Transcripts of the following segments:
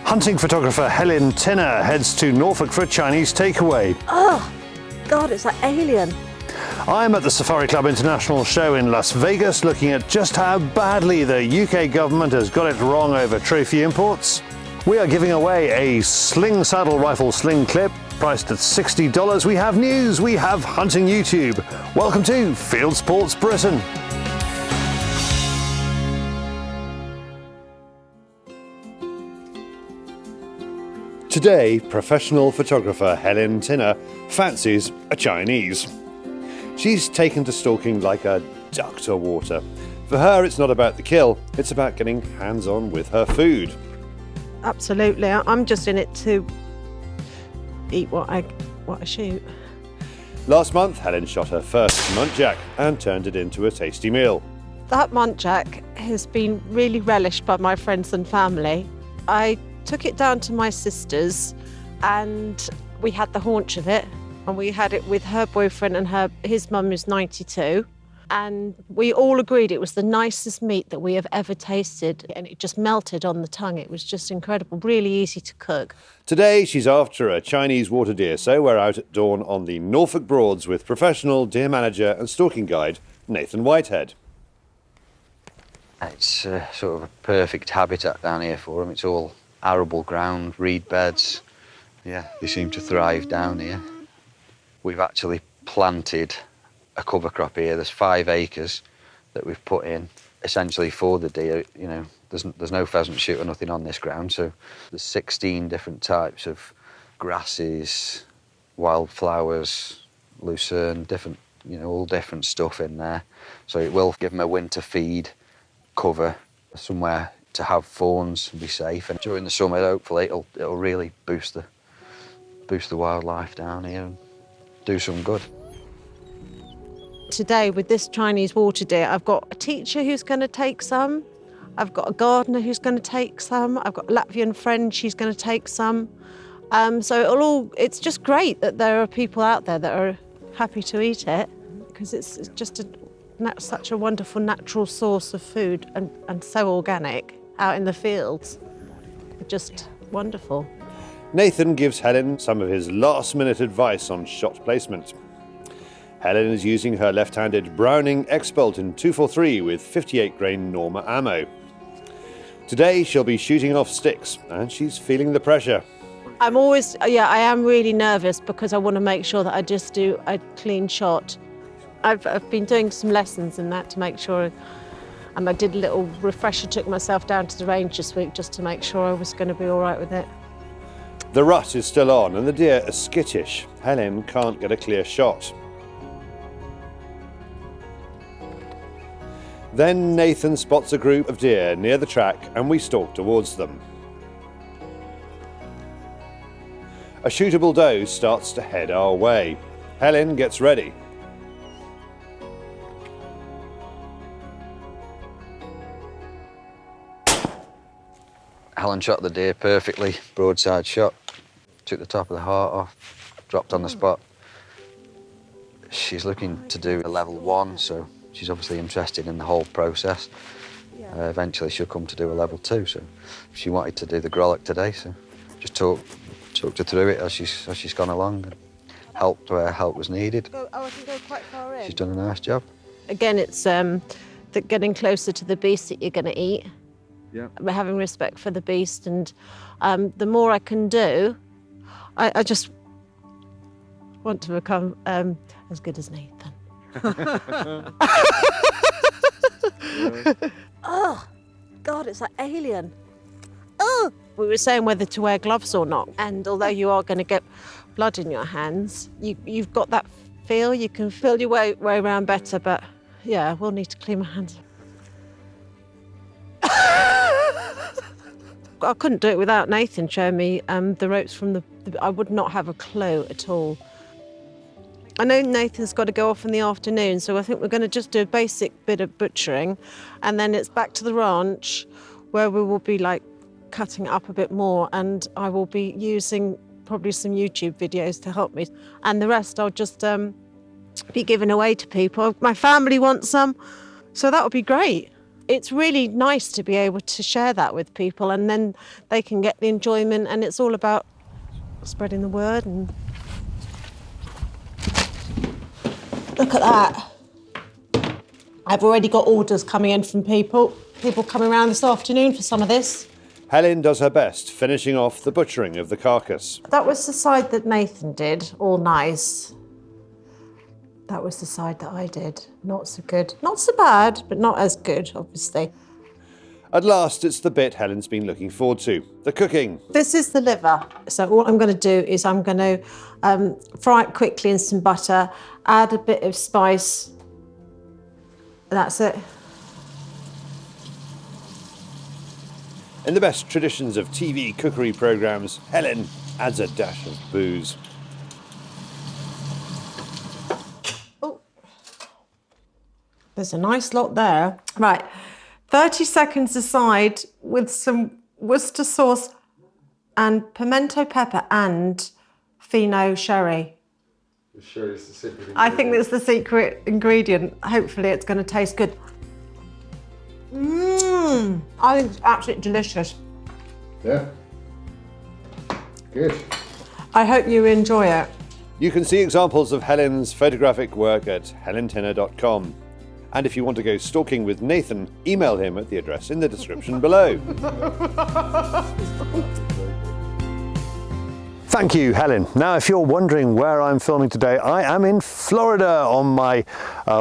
Hunting photographer Helen Tinner heads to Norfolk for a Chinese takeaway. Oh, God, it's like alien. I'm at the Safari Club International Show in Las Vegas looking at just how badly the UK government has got it wrong over trophy imports. We are giving away a Sling Saddle rifle sling clip priced at $60. We have news, we have hunting YouTube. Welcome to Fieldsports Britain. Today, professional photographer Helen Tinner fancies a Chinese. She's taken to stalking like a duck to water. For her, it's not about the kill, it's about getting hands-on with her food. Absolutely, I'm just in it to eat what I shoot. Last month, Helen shot her first muntjac and turned it into a tasty meal. That muntjac has been really relished by my friends and family. I took it down to my sister's and we had the haunch of it, and we had it with her boyfriend and his mum who's 92, and we all agreed it was the nicest meat that we have ever tasted, and it just melted on the tongue. It was just incredible, really easy to cook. Today she's after a Chinese water deer, so we're out at dawn on the Norfolk Broads with professional deer manager and stalking guide Nathan Whitehead. It's sort of a perfect habitat down here for them. It's all arable ground, reed beds. Yeah, they seem to thrive down here. We've actually planted a cover crop here. There's 5 acres that we've put in essentially for the deer. You know, there's no pheasant shoot or nothing on this ground, so there's 16 different types of grasses, wildflowers, lucerne, different, you know, all different stuff in there. So it will give them a winter feed, cover, somewhere to have fawns and be safe. And during the summer, hopefully, it'll really boost the wildlife down here and do some good. Today, with this Chinese water deer, I've got a teacher who's going to take some. I've got a gardener who's going to take some. I've got a Latvian friend, she's going to take some. So it's just great that there are people out there that are happy to eat it, because it's just such a wonderful natural source of food and so organic out in the fields. Just wonderful. Nathan gives Helen some of his last-minute advice on shot placement. Helen is using her left-handed Browning X-Bolt in 243 with 58-grain Norma ammo. Today she'll be shooting off sticks, and she's feeling the pressure. I am really nervous because I want to make sure that I just do a clean shot. I've been doing some lessons in that to make sure, and I did a little refresher, took myself down to the range this week just to make sure I was going to be all right with it. The rut is still on and the deer are skittish. Helen can't get a clear shot. Then Nathan spots a group of deer near the track and we stalk towards them. A shootable doe starts to head our way. Helen gets ready. Helen shot the deer perfectly, broadside shot. Took the top of the heart off, dropped on the spot. She's looking to do a level 1, so she's obviously interested in the whole process. Eventually she'll come to do a level 2, so she wanted to do the Grollock today, so just talked her through it as she's gone along and helped where help was needed. I can go quite far in. She's done a nice job. Again, it's getting closer to the beast that you're going to eat. Yeah. Having respect for the beast, and the more I can do, I just want to become as good as Nathan. Oh, God, it's like alien. Oh! We were saying whether to wear gloves or not, and although you are going to get blood in your hands, you've got that feel, you can feel your way around better, but yeah, we'll need to clean my hands. I couldn't do it without Nathan showing me the ropes from I would not have a clue at all. I know Nathan's got to go off in the afternoon, so I think we're going to just do a basic bit of butchering, and then it's back to the ranch where we will be like cutting it up a bit more, and I will be using probably some YouTube videos to help me, and the rest I'll just be giving away to people. My family wants some, so that would be great. it's really nice to be able to share that with people, and then they can get the enjoyment, and it's all about spreading the word. And look at that. I've already got orders coming in from people coming around this afternoon for some of this. Helen does her best, finishing off the butchering of the carcass. That was the side that Nathan did, all nice. That was the side that I did. Not so good. Not so bad, but not as good, obviously. At last, it's the bit Helen's been looking forward to, the cooking. This is the liver. So what I'm going to do is I'm going to fry it quickly in some butter, add a bit of spice. That's it. In the best traditions of TV cookery programmes, Helen adds a dash of booze. Oh, there's a nice lot there. Right, 30 seconds aside with some Worcester sauce and pimento pepper and Fino sherry. Sherry's the secret ingredient. I think that's the secret ingredient. Hopefully it's going to taste good. I think it's absolutely delicious. Yeah. Good. I hope you enjoy it. You can see examples of Helen's photographic work at helentinner.com. And if you want to go stalking with Nathan, email him at the address in the description below. Thank you, Helen. Now, if you're wondering where I'm filming today, I am in Florida on my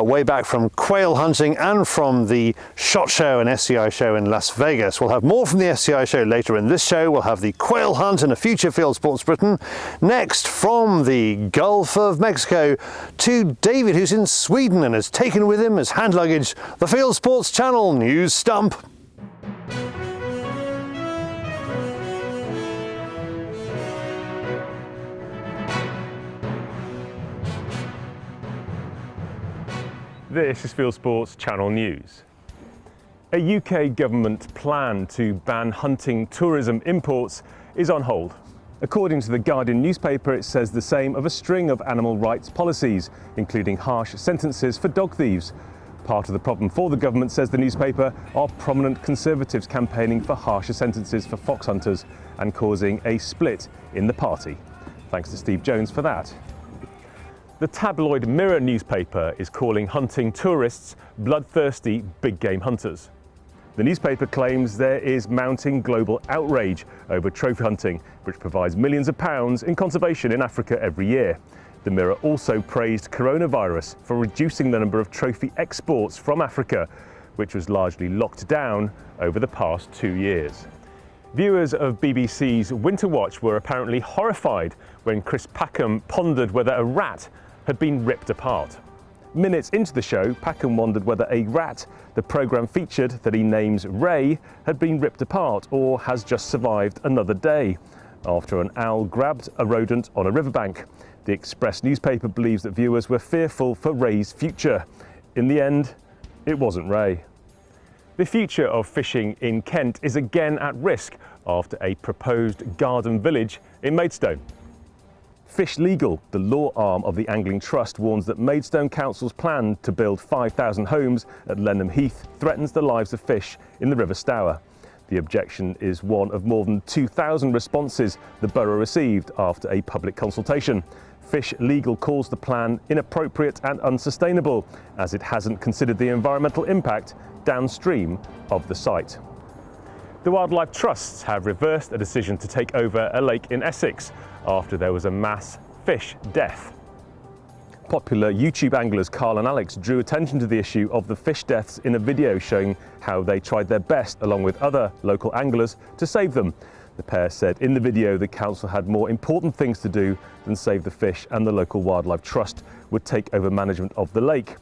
way back from quail hunting and from the SHOT Show and SCI show in Las Vegas. We'll have more from the SCI show later in this show. We'll have the quail hunt and a future Fieldsports Britain. Next, from the Gulf of Mexico to David, who's in Sweden and has taken with him as hand luggage the Fieldsports Channel news stump. This is Fieldsports Channel News. A UK government plan to ban hunting tourism imports is on hold. According to the Guardian newspaper, it says the same of a string of animal rights policies, including harsh sentences for dog thieves. Part of the problem for the government, says the newspaper, are prominent Conservatives campaigning for harsher sentences for fox hunters and causing a split in the party. Thanks to Steve Jones for that. The tabloid Mirror newspaper is calling hunting tourists bloodthirsty big game hunters. The newspaper claims there is mounting global outrage over trophy hunting, which provides millions of pounds in conservation in Africa every year. The Mirror also praised coronavirus for reducing the number of trophy exports from Africa, which was largely locked down over the past 2 years. Viewers of BBC's Winter Watch were apparently horrified when Chris Packham pondered whether a rat had been ripped apart. Minutes into the show, Packham wondered whether a rat the programme featured, that he names Ray, had been ripped apart or has just survived another day after an owl grabbed a rodent on a riverbank. The Express newspaper believes that viewers were fearful for Ray's future. In the end, it wasn't Ray. The future of fishing in Kent is again at risk after a proposed garden village in Maidstone. Fish Legal, the law arm of the Angling Trust, warns that Maidstone Council's plan to build 5,000 homes at Lenham Heath threatens the lives of fish in the River Stour. The objection is one of more than 2,000 responses the borough received after a public consultation. Fish Legal calls the plan inappropriate and unsustainable, as it hasn't considered the environmental impact downstream of the site. The Wildlife Trusts have reversed a decision to take over a lake in Essex after there was a mass fish death. Popular YouTube anglers Carl and Alex drew attention to the issue of the fish deaths in a video showing how they tried their best, along with other local anglers, to save them. The pair said in the video the council had more important things to do than save the fish, and the local Wildlife Trust would take over management of the lake.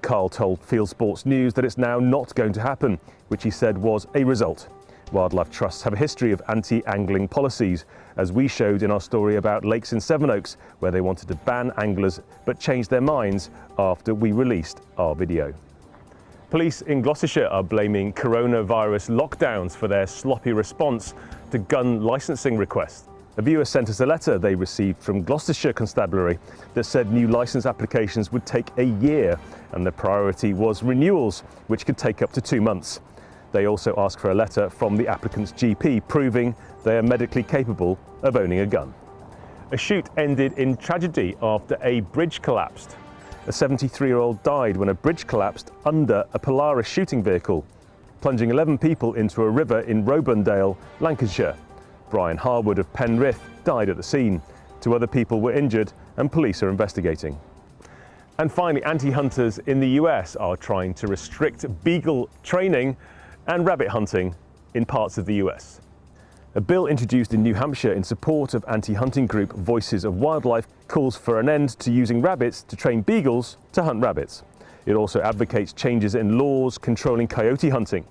Carl told Fieldsports News that it's now not going to happen, which he said was a result. Wildlife trusts have a history of anti-angling policies, as we showed in our story about lakes in Sevenoaks, where they wanted to ban anglers but changed their minds after we released our video. Police in Gloucestershire are blaming coronavirus lockdowns for their sloppy response to gun licensing requests. A viewer sent us a letter they received from Gloucestershire Constabulary that said new licence applications would take a year, and the priority was renewals, which could take up to 2 months. They also asked for a letter from the applicant's GP proving they are medically capable of owning a gun. A shoot ended in tragedy after a bridge collapsed. A 73-year-old died when a bridge collapsed under a Polaris shooting vehicle, plunging 11 people into a river in Robundale, Lancashire. Brian Harwood of Penrith died at the scene. 2 other people were injured and police are investigating. And finally, anti-hunters in the US are trying to restrict beagle training and rabbit hunting in parts of the US. A bill introduced in New Hampshire in support of anti-hunting group Voices of Wildlife calls for an end to using rabbits to train beagles to hunt rabbits. It also advocates changes in laws controlling coyote hunting.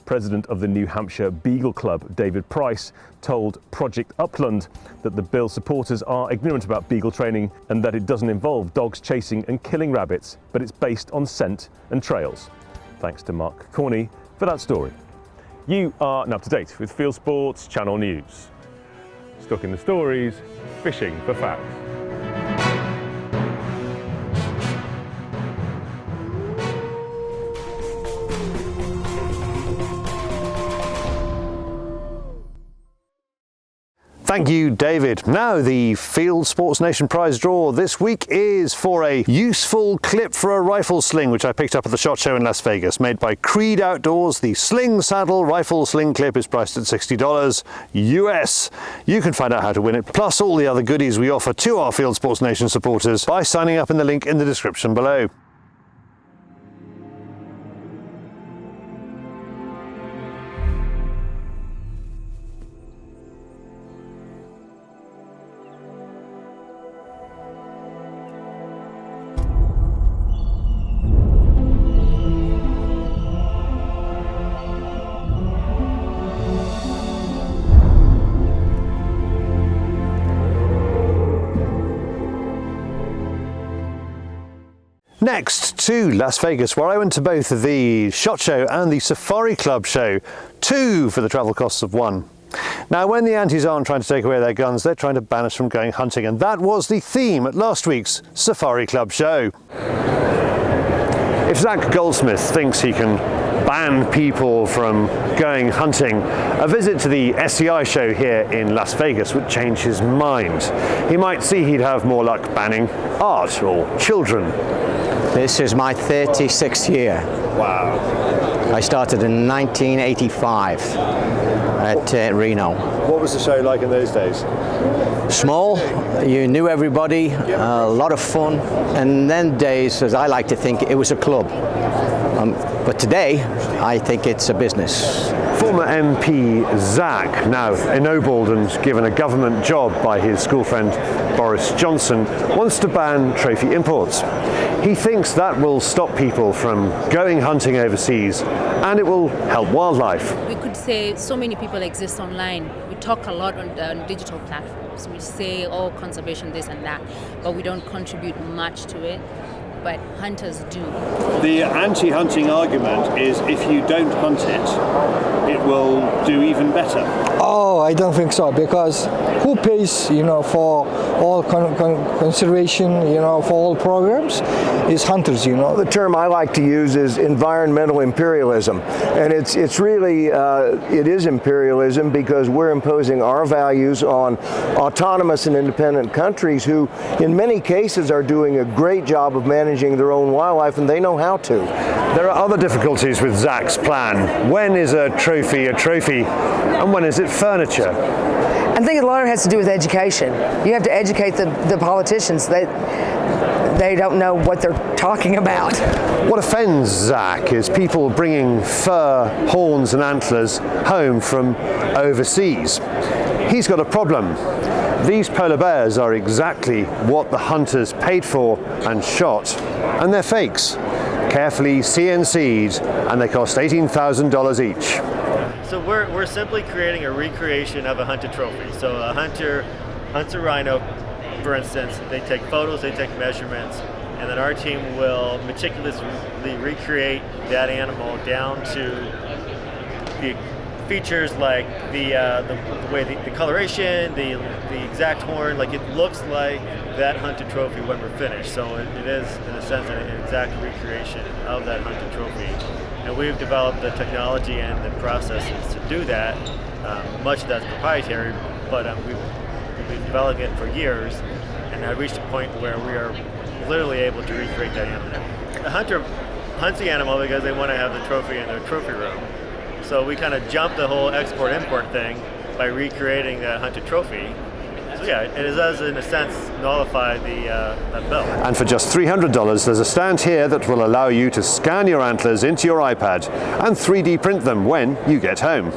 President of the New Hampshire Beagle Club, David Price, told Project Upland that the bill's supporters are ignorant about beagle training and that it doesn't involve dogs chasing and killing rabbits, but it's based on scent and trails. Thanks to Mark Corney for that story. You are now up to date with Fieldsports Channel News. Stuck in the stories, fishing for facts. Thank you, David. Now, the Fieldsports Nation prize draw this week is for a useful clip for a rifle sling, which I picked up at the SHOT Show in Las Vegas, made by Creed Outdoors. The Sling Saddle rifle sling clip is priced at $60 US. You can find out how to win it, plus all the other goodies we offer to our Fieldsports Nation supporters by signing up in the link in the description below. Next to Las Vegas, where I went to both the SHOT Show and the Safari Club show, 2 for the travel costs of 1. Now, when the antis aren't trying to take away their guns, they're trying to ban us from going hunting, and that was the theme at last week's Safari Club show. If Zac Goldsmith thinks he can ban people from going hunting, a visit to the SCI show here in Las Vegas would change his mind. He might see he'd have more luck banning art or children. This is my 36th year. Wow. I started in 1985 at Reno. What was the show like in those days? Small, you knew everybody, a lot of fun, and then days, as I like to think, it was a club. But today, I think it's a business. Former MP Zac, now ennobled and given a government job by his school friend Boris Johnson, wants to ban trophy imports. He thinks that will stop people from going hunting overseas, and it will help wildlife. We could say so many people exist online. We talk a lot on digital platforms. We say, oh, conservation, this and that, but we don't contribute much to it. But hunters do. The anti-hunting argument is if you don't hunt it, it will do even better. Oh, I don't think so, because who pays, for all conservation, for all programs is hunters, The term I like to use is environmental imperialism, and it's really, it is imperialism because we're imposing our values on autonomous and independent countries who, in many cases, are doing a great job of managing their own wildlife, and they know how to. There are other difficulties with Zac's plan. When is a trophy, and when is it furniture? I think a lot of it has to do with education. You have to educate the politicians. They don't know what they're talking about. What offends Zac is people bringing fur, horns and antlers home from overseas. He's got a problem. These polar bears are exactly what the hunters paid for and shot, and they're fakes. Carefully CNC'd, and they cost $18,000 each. So we're simply creating a recreation of a hunted trophy. So a hunter hunts a rhino, for instance, they take photos, they take measurements, and then our team will meticulously recreate that animal down to the features like the way the coloration, the exact horn, like it looks like that hunted trophy when we're finished. So it is, in a sense, an exact recreation of that hunted trophy. And we've developed the technology and the processes to do that. Much of that's proprietary, but we've been developing it for years, and have reached a point where we are literally able to recreate that animal. The hunter hunts the animal because they want to have the trophy in their trophy room. So we kind of jumped the whole export-import thing by recreating that hunted trophy. So yeah, it does, in a sense, nullify that bill. And for just $300, there's a stand here that will allow you to scan your antlers into your iPad and 3D print them when you get home.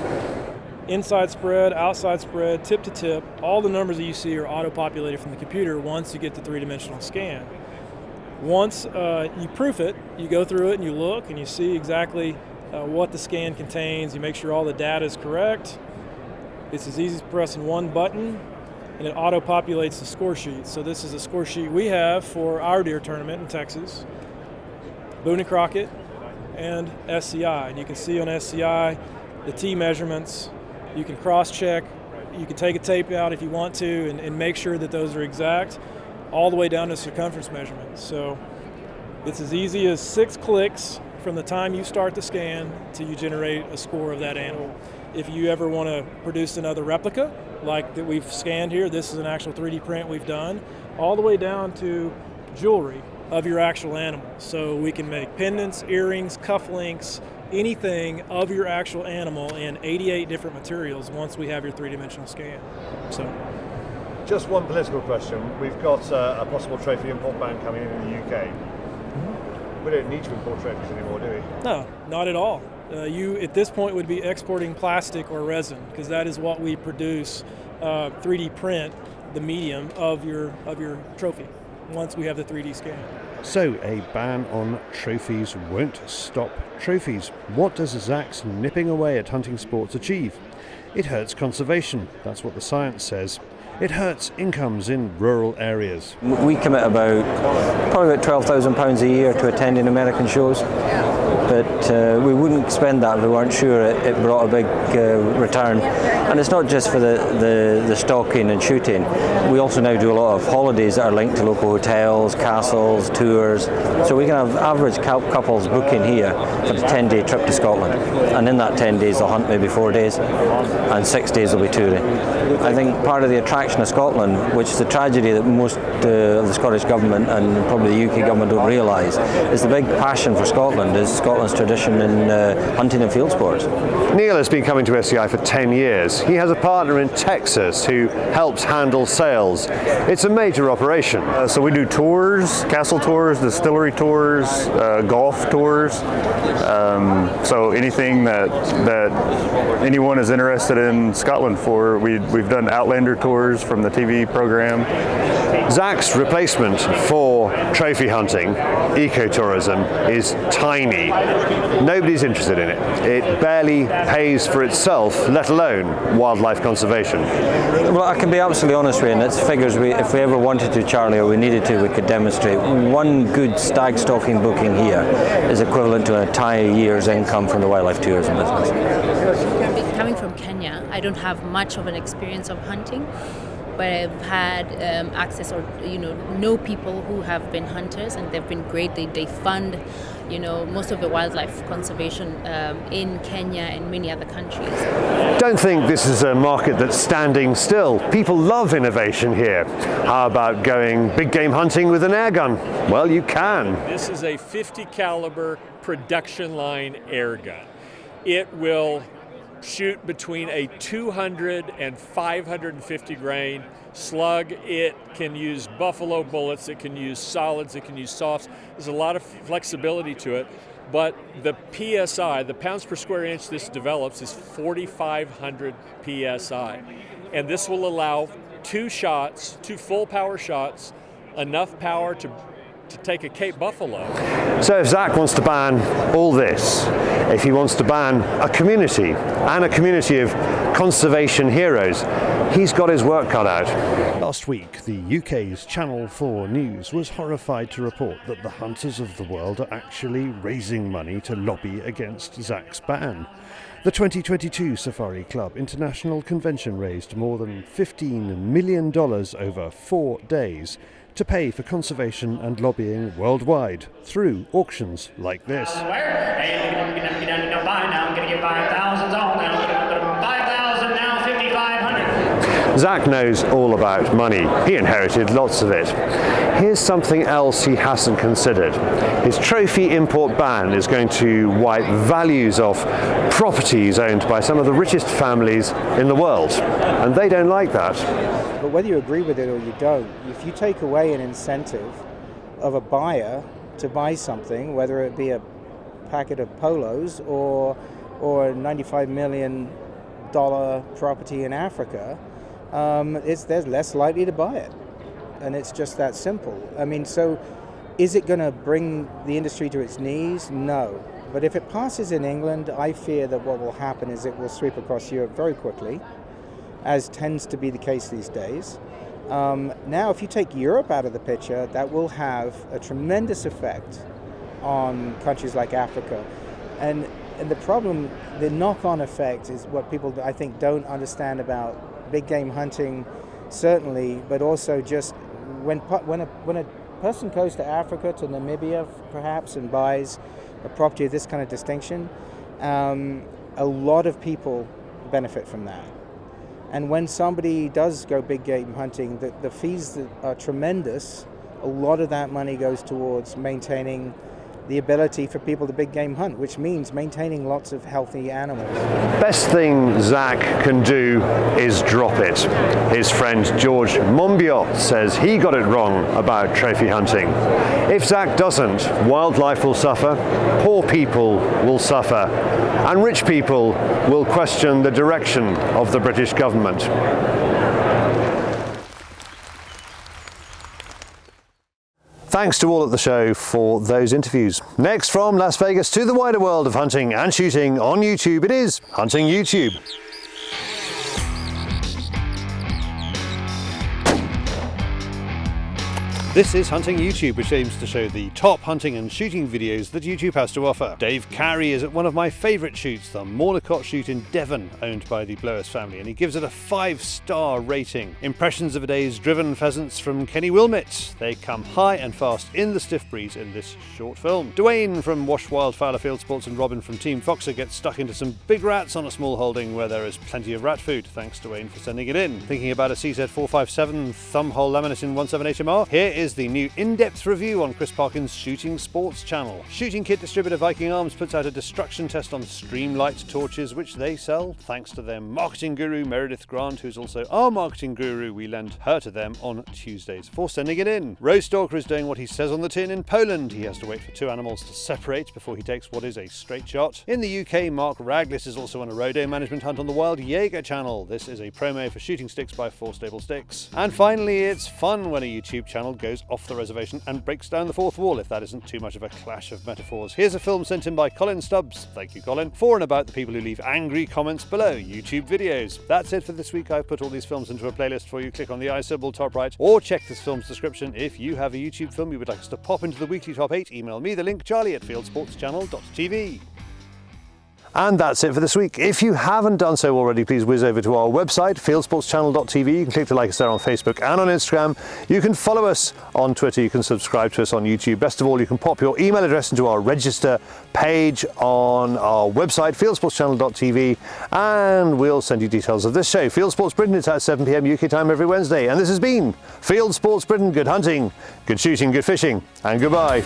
Inside spread, outside spread, tip to tip, all the numbers that you see are auto-populated from the computer once you get the three-dimensional scan. Once you proof it, you go through it and you look and you see exactly what the scan contains. You make sure all the data is correct. It's as easy as pressing one button, and it auto-populates the score sheet. So this is a score sheet we have for our deer tournament in Texas, Boone and Crockett, and SCI. And you can see on SCI the T measurements. You can cross-check. You can take a tape out if you want to and make sure that those are exact, all the way down to circumference measurements. So it's as easy as 6 clicks from the time you start the scan till you generate a score of that animal. If you ever want to produce another replica like that we've scanned here, this is an actual 3D print we've done, all the way down to jewelry of your actual animal. So we can make pendants, earrings, cufflinks, anything of your actual animal in 88 different materials once we have your three-dimensional scan. So, just one political question. We've got a possible trophy import ban coming in the UK. We don't need to import trophies anymore, do we? No, not at all. You, at this point, would be exporting plastic or resin, because that is what we produce, 3D print the medium of your trophy once we have the 3D scan. So a ban on trophies won't stop trophies. What does Zac's nipping away at hunting sports achieve? It hurts conservation. That's what the science says. It hurts incomes in rural areas. We commit probably about £12,000 a year to attending American shows, but we wouldn't spend that if we weren't sure it brought a big return. And it's not just for the stalking and shooting. We also now do a lot of holidays that are linked to local hotels, castles, tours. So we can have average couples booking here for a 10-day trip to Scotland. And in that 10 days they'll hunt maybe 4 days, and 6 days will be touring. I think part of the attraction of Scotland, which is the tragedy that most of the Scottish government and probably the UK government don't realise, is the big passion for Scotland is Scotland's tradition in hunting and field sports. Neil has been coming to SCI for 10 years. He has a partner in Texas who helps handle sales. It's a major operation. So we do tours, castle tours, distillery tours, golf tours. So anything that anyone is interested in Scotland for, we've done Outlander tours from the TV program. Zac's replacement for trophy hunting, ecotourism, is tiny. Nobody's interested in it. It barely pays for itself, let alone wildlife conservation. Well, I can be absolutely honest with you, and it's figures if we ever wanted to, Charlie, or we needed to, we could demonstrate. One good stag stalking booking here is equivalent to an entire year's income from the wildlife tourism business. Coming from Kenya, I don't have much of an experience of hunting, but I've had access or know people who have been hunters, and they've been great. They fund most of the wildlife conservation in Kenya and many other countries. Don't think this is a market that's standing still. People love innovation here. How about going big game hunting with an air gun? Well, you can. This is a 50 caliber production line air gun. It will shoot between a 200 and 550 grain slug. It can use buffalo bullets, it can use solids, it can use softs. There's a lot of flexibility to it, but the PSI, the pounds per square inch this develops, is 4,500 PSI. And this will allow 2 full power shots, enough power to take a Cape buffalo. So if Zac wants to ban all this, if he wants to ban a community and a community of conservation heroes, he's got his work cut out. Last week, the UK's Channel 4 News was horrified to report that the hunters of the world are actually raising money to lobby against Zac's ban. The 2022 Safari Club International Convention raised more than $15 million over 4 days to pay for conservation and lobbying worldwide through auctions like this. Zac knows all about money. He inherited lots of it. Here's something else he hasn't considered. His trophy import ban is going to wipe values of properties owned by some of the richest families in the world, and they don't like that. But whether you agree with it or you don't, if you take away an incentive of a buyer to buy something, whether it be a packet of polos or a $95 million property in Africa, they're less likely to buy it. And it's just that simple. I mean, so is it going to bring the industry to its knees? No. But if it passes in England, I fear that what will happen is it will sweep across Europe very quickly, as tends to be the case these days. Now, if you take Europe out of the picture, that will have a tremendous effect on countries like Africa. And the problem, the knock-on effect, is what people, I think, don't understand about big game hunting, certainly, but also just when a person goes to Africa, to Namibia perhaps, and buys a property of this kind of distinction, a lot of people benefit from that. And when somebody does go big game hunting, the fees that are tremendous. A lot of that money goes towards maintaining the ability for people to big game hunt, which means maintaining lots of healthy animals. Best thing Zac can do is drop it. His friend George Monbiot says he got it wrong about trophy hunting. If Zac doesn't, wildlife will suffer, poor people will suffer, and rich people will question the direction of the British government. Thanks to all at the show for those interviews. Next, from Las Vegas to the wider world of hunting and shooting on YouTube, it is Hunting YouTube. This is Hunting YouTube, which aims to show the top hunting and shooting videos that YouTube has to offer. Dave Carey is at one of my favourite shoots, the Mornicott shoot in Devon, owned by the Blowers family, and he gives it a 5-star rating. Impressions of a day's driven pheasants from Kenny Wilmett. They come high and fast in the stiff breeze in this short film. Dwayne from Wash Wildfowler Fieldsports and Robin from Team Foxer get stuck into some big rats on a small holding where there is plenty of rat food. Thanks Dwayne for sending it in. Thinking about a CZ457 thumbhole laminate in 178MR? Here is the new in-depth review on Chris Parkin's Fieldsports Channel. Shooting kit distributor Viking Arms puts out a destruction test on Streamlight torches, which they sell thanks to their marketing guru Meredith Grant, who's also our marketing guru. We lend her to them on Tuesdays for sending it in. Rostalker is doing what he says on the tin in Poland. He has to wait for 2 animals to separate before he takes what is a straight shot. In the UK, Mark Raglis is also on a rodeo management hunt on the Wild Jaeger channel. This is a promo for shooting sticks by 4 Stable Sticks. And finally, it's fun when a YouTube channel goes off the reservation and breaks down the fourth wall, if that isn't too much of a clash of metaphors. Here's a film sent in by Colin Stubbs. Thank you, Colin. For and about the people who leave angry comments below YouTube videos. That's it for this week. I've put all these films into a playlist for you. Click on the I symbol top right or check this film's description. If you have a YouTube film you would like us to pop into the weekly top 8, email me the link, charlie@fieldsportschannel.tv. And that's it for this week. If you haven't done so already, please whiz over to our website, fieldsportschannel.tv. You can click to like us there on Facebook and on Instagram. You can follow us on Twitter. You can subscribe to us on YouTube. Best of all, you can pop your email address into our register page on our website, fieldsportschannel.tv, and we'll send you details of this show. Fieldsports Britain, it's at 7 p.m. UK time every Wednesday. And this has been Fieldsports Britain. Good hunting, good shooting, good fishing, and goodbye.